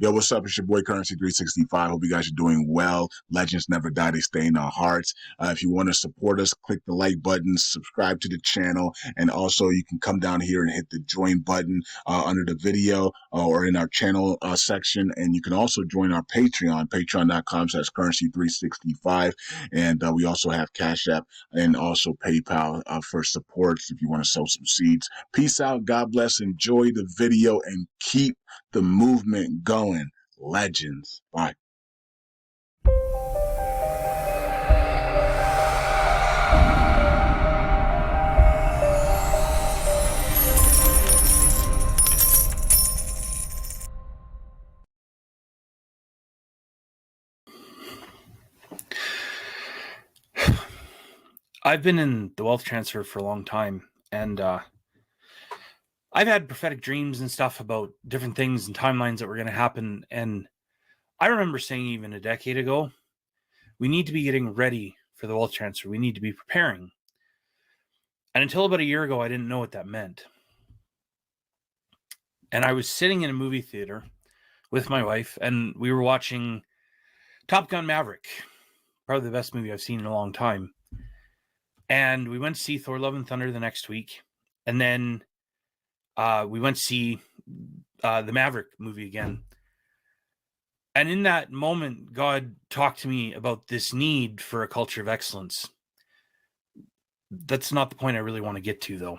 Yo, what's up? It's your boy Currency 365. Hope you guys are doing well. Legends never die, they stay in our hearts. If you want to support us, click the like button, subscribe to the channel, and also you can come down here and hit the join button under the video or in our channel section. And you can also join our Patreon, patreon.com/currency365. And we also have Cash App and also PayPal for support if you want to sow some seeds. Peace out. God bless. Enjoy the video and keep the movement going. Legends. Bye. I've been in the wealth transfer for a long time, and I've had prophetic dreams and stuff about different things and timelines that were going to happen. And I remember saying even a decade ago, we need to be getting ready for the wealth transfer. We need to be preparing. And until about a year ago, I didn't know what that meant. And I was sitting in a movie theater with my wife, and we were watching Top Gun Maverick, probably the best movie I've seen in a long time. And we went to see Thor: Love and Thunder the next week. And then we went to see the Maverick movie again. And in that moment, God talked to me about this need for a culture of excellence. That's not the point I really want to get to, though.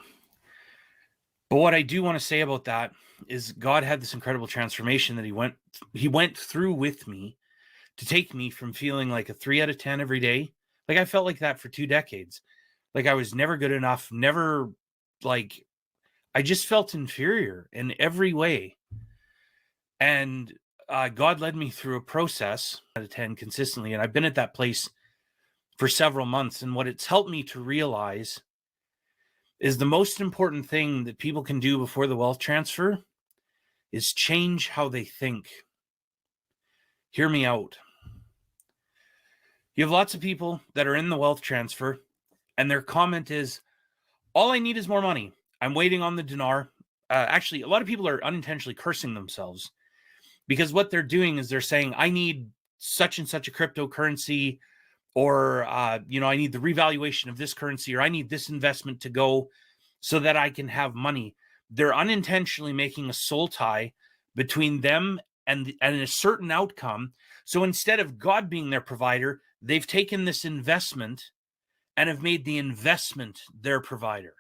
But what I do want to say about that is God had this incredible transformation that he went through with me to take me from feeling like a 3 out of 10 every day. Like I felt like that for 2 decades. Like I was never good enough, never like I just felt inferior in every way. And God led me through a process out of 10 consistently. And I've been at that place for several months. And what it's helped me to realize is the most important thing that people can do before the wealth transfer is change how they think. Hear me out. You have lots of people that are in the wealth transfer, and their comment is, all I need is more money. I'm waiting on the dinar. Actually, a lot of people are unintentionally cursing themselves because what they're doing is they're saying, I need such and such a cryptocurrency, or, I need the revaluation of this currency, or I need this investment to go so that I can have money. They're unintentionally making a soul tie between them and a certain outcome. So instead of God being their provider, they've taken this investment and have made the investment their provider.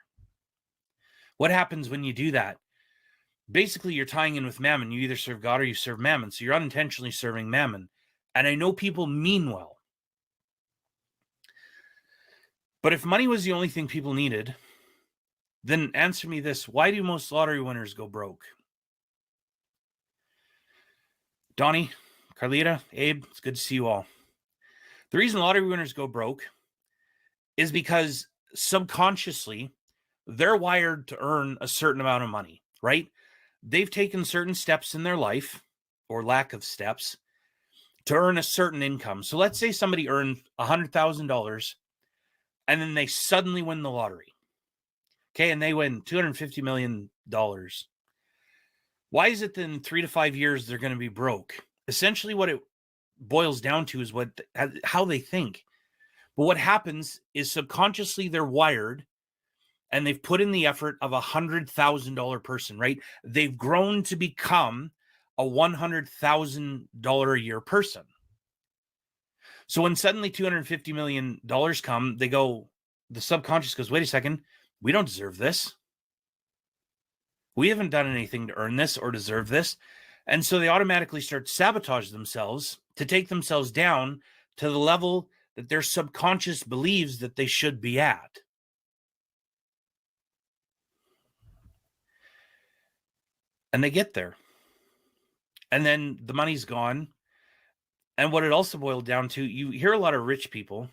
What happens when you do that? Basically, you're tying in with mammon. You either serve God or you serve mammon. So you're unintentionally serving mammon. And I know people mean well. But if money was the only thing people needed, then answer me this. Why do most lottery winners go broke? Donnie, Carlita, Abe, it's good to see you all. The reason lottery winners go broke is because subconsciously they're wired to earn a certain amount of money, right? They've taken certain steps in their life, or lack of steps, to earn a certain income. So let's say somebody earned $100,000 and then they suddenly win the lottery. Okay, and they win $250 million. Why is it that in 3 to 5 years they're going to be broke? Essentially what it boils down to is how they think. But what happens is subconsciously they're wired and they've put in the effort of $100,000 person, right? They've grown to become a $100,000 a year person. So when suddenly $250 million come, the subconscious goes, wait a second, we don't deserve this. We haven't done anything to earn this or deserve this. And so they automatically start to sabotage themselves to take themselves down to the level that their subconscious believes that they should be at. And they get there. And then the money's gone. And what it also boiled down to, you hear a lot of rich people,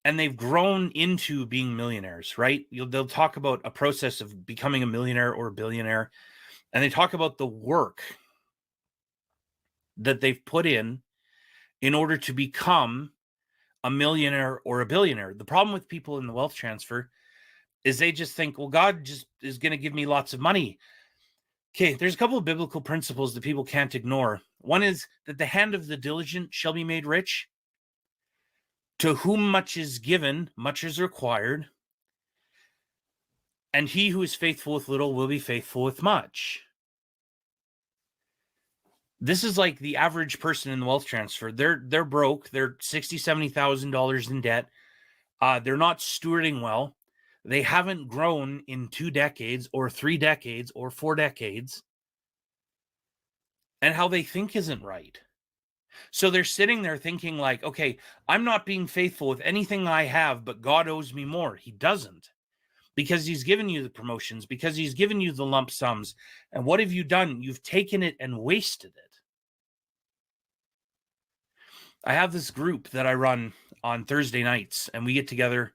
and they've grown into being millionaires, right? They'll talk about a process of becoming a millionaire or a billionaire, and they talk about the work that they've put in order to become a millionaire or a billionaire. The problem with people in the wealth transfer is they just think, well, God just is going to give me lots of money. Okay, there's a couple of biblical principles that people can't ignore. One is that the hand of the diligent shall be made rich. To whom much is given, much is required. And he who is faithful with little will be faithful with much. This is like the average person in the wealth transfer. They're broke. They're $60,000, $70,000 in debt. They're not stewarding well. They haven't grown in 2 decades or 3 decades or 4 decades. And how they think isn't right. So they're sitting there thinking like, okay, I'm not being faithful with anything I have, but God owes me more. He doesn't. Because he's given you the promotions, because he's given you the lump sums. And what have you done? You've taken it and wasted it. I have this group that I run on Thursday nights, and we get together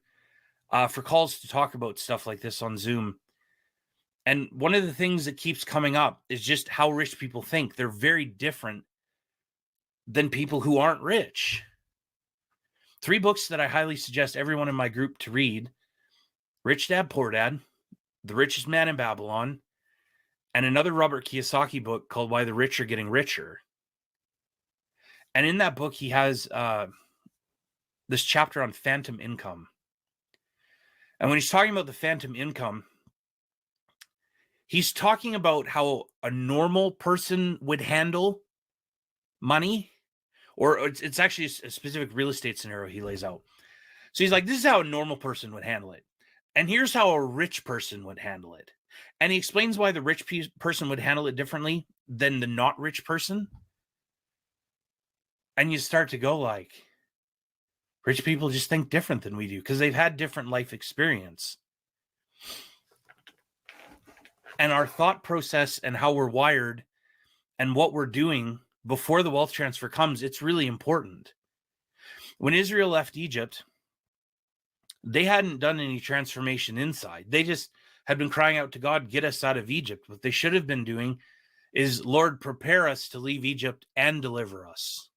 for calls to talk about stuff like this on Zoom. And one of the things that keeps coming up is just how rich people think. They're very different than people who aren't rich. 3 books that I highly suggest everyone in my group to read: Rich Dad, Poor Dad, The Richest Man in Babylon, and another Robert Kiyosaki book called Why the Rich Are Getting Richer. And in that book, he has this chapter on phantom income. And when he's talking about the phantom income, he's talking about how a normal person would handle money, or it's actually a specific real estate scenario he lays out. So he's like, this is how a normal person would handle it. And here's how a rich person would handle it. And he explains why the rich person would handle it differently than the not rich person. And you start to go like, rich people just think different than we do because they've had different life experience. And our thought process and how we're wired and what we're doing before the wealth transfer comes, it's really important. When Israel left Egypt, they hadn't done any transformation inside. They just had been crying out to God, get us out of Egypt. What they should have been doing is, Lord, prepare us to leave Egypt and deliver us.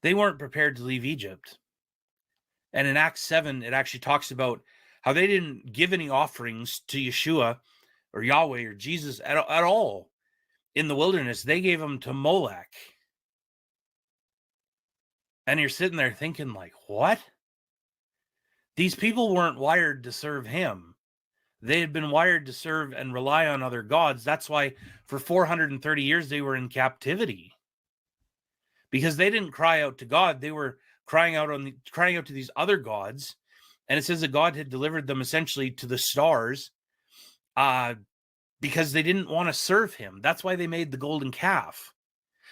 They weren't prepared to leave Egypt. And in Acts 7, it actually talks about how they didn't give any offerings to Yeshua or Yahweh or Jesus at all in the wilderness. They gave them to Molech. And you're sitting there thinking like, what? These people weren't wired to serve him. They had been wired to serve and rely on other gods. That's why for 430 years they were in captivity. Because they didn't cry out to God. They were crying out to these other gods. And it says that God had delivered them essentially to the stars because they didn't want to serve him. That's why they made the golden calf.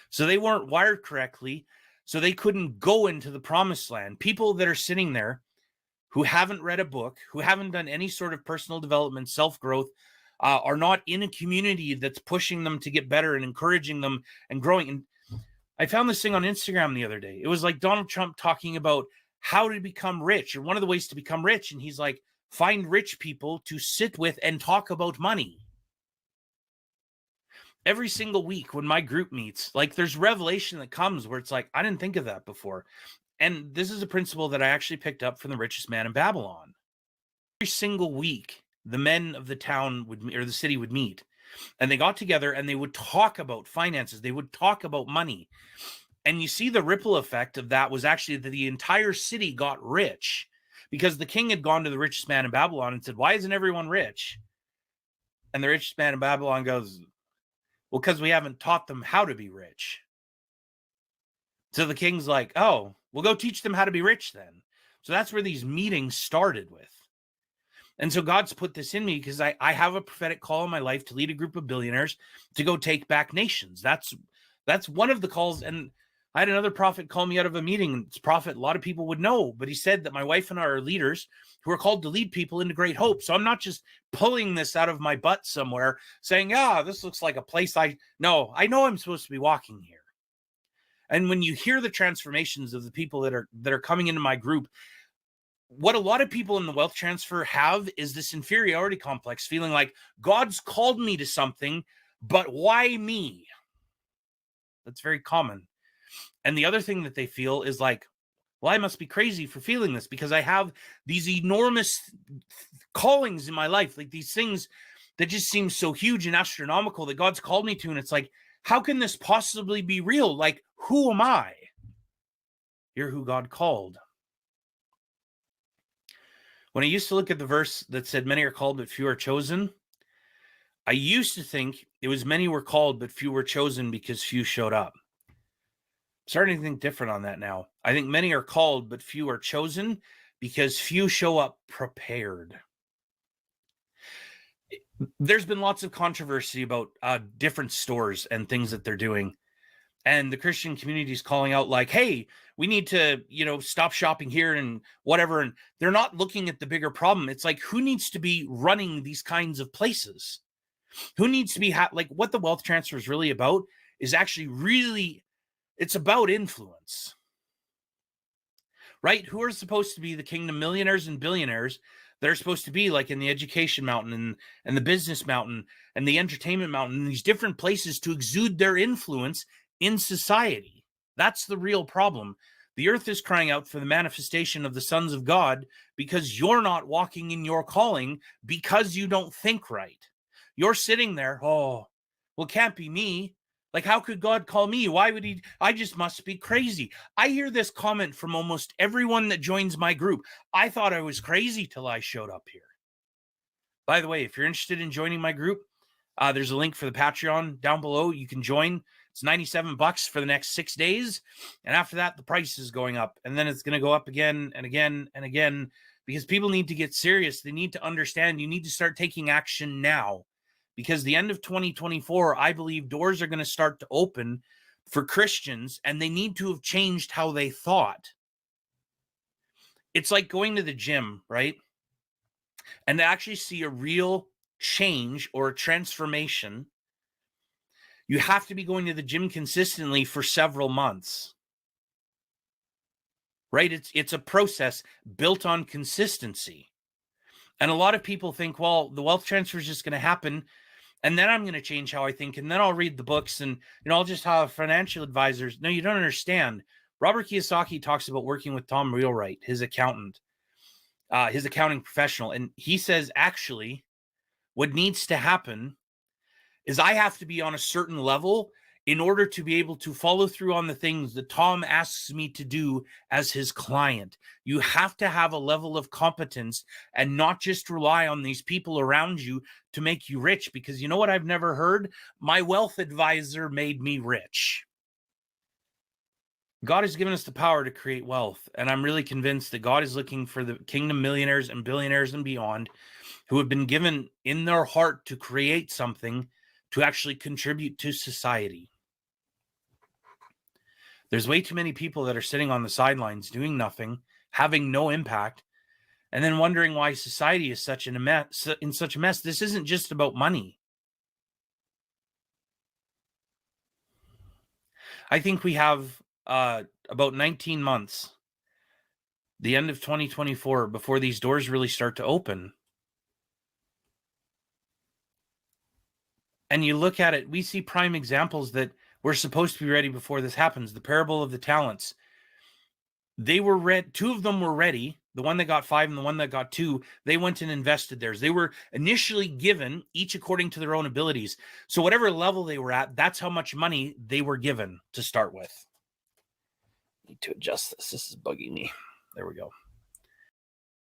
So they weren't wired correctly. So they couldn't go into the promised land. People that are sitting there who haven't read a book, who haven't done any sort of personal development, self-growth, are not in a community that's pushing them to get better and encouraging them and growing. And I found this thing on Instagram the other day. It was like Donald Trump talking about how to become rich, or one of the ways to become rich. And he's like, find rich people to sit with and talk about money. Every single week when my group meets, like there's revelation that comes where it's like, I didn't think of that before. And this is a principle that I actually picked up from the richest man in Babylon. Every single week, the men of the town or the city would meet, and they got together and they would talk about finances. They would talk about money. And you see the ripple effect of that was actually that the entire city got rich because the king had gone to the richest man in Babylon and said, why isn't everyone rich? And the richest man in Babylon goes, well, because we haven't taught them how to be rich. So the king's like, oh, we'll go teach them how to be rich then. So that's where these meetings started with. And so God's put this in me because I have a prophetic call in my life to lead a group of billionaires to go take back nations. That's one of the calls. And I had another prophet call me out of a meeting. It's a prophet a lot of people would know, but he said that my wife and I are leaders who are called to lead people into great hope. So I'm not just pulling this out of my butt somewhere saying, this looks like a place I know I'm supposed to be walking here. And when you hear the transformations of the people that are coming into my group, what a lot of people in the wealth transfer have is this inferiority complex, feeling like God's called me to something, but why me? That's very common. And the other thing that they feel is like, well, I must be crazy for feeling this because I have these enormous callings in my life, like these things that just seems so huge and astronomical that God's called me to. And it's like, how can this possibly be real? Like, who am I? You're who God called. When I used to look at the verse that said, many are called, but few are chosen, I used to think it was many were called, but few were chosen because few showed up. I'm starting to think different on that now. I think many are called, but few are chosen because few show up prepared. There's been lots of controversy about different stores and things that they're doing. And the Christian community is calling out like, hey, we need to, stop shopping here and whatever. And they're not looking at the bigger problem. It's like, who needs to be running these kinds of places? Who needs to be like what the wealth transfer is really about is actually really, it's about influence, right? Who are supposed to be the kingdom millionaires and billionaires that are supposed to be like in the education mountain and the business mountain and the entertainment mountain, and these different places to exude their influence in society. That's the real problem. The earth is crying out for the manifestation of the sons of God because you're not walking in your calling because you don't think right. You're sitting there, oh, well, it can't be me. Like, how could God call me? Why would he? I just must be crazy. I hear this comment from almost everyone that joins my group. I thought I was crazy till I showed up here. By the way, if you're interested in joining my group, there's a link for the Patreon down below. You can join. It's $97 for the next 6 days. And after that, the price is going up. And then it's going to go up again and again and again because people need to get serious. They need to understand you need to start taking action now. Because the end of 2024, I believe doors are going to start to open for Christians, and they need to have changed how they thought. It's like going to the gym, right? And to actually see a real change or a transformation, you have to be going to the gym consistently for several months, right? It's a process built on consistency. And a lot of people think, well, the wealth transfer is just going to happen, and then I'm going to change how I think, and then I'll read the books, and I'll just have financial advisors. No, you don't understand. Robert Kiyosaki talks about working with Tom Wheelwright, his accountant, his accounting professional, and he says, actually, what needs to happen is I have to be on a certain level in order to be able to follow through on the things that Tom asks me to do as his client. You have to have a level of competence and not just rely on these people around you to make you rich. Because you know what I've never heard? My wealth advisor made me rich. God has given us the power to create wealth. And I'm really convinced that God is looking for the kingdom millionaires and billionaires and beyond who have been given in their heart to create something to actually contribute to society. There's way too many people that are sitting on the sidelines doing nothing, having no impact, and then wondering why society is in such a mess. This isn't just about money. I think we have about 19 months, the end of 2024, before these doors really start to open. And you look at it, we see prime examples that we're supposed to be ready before this happens. The parable of the talents. They were ready. 2 of them were ready. The one that got 5 and the one that got 2, they went and invested theirs. They were initially given each according to their own abilities. So whatever level they were at, that's how much money they were given to start with. Need to adjust this. This is bugging me. There we go.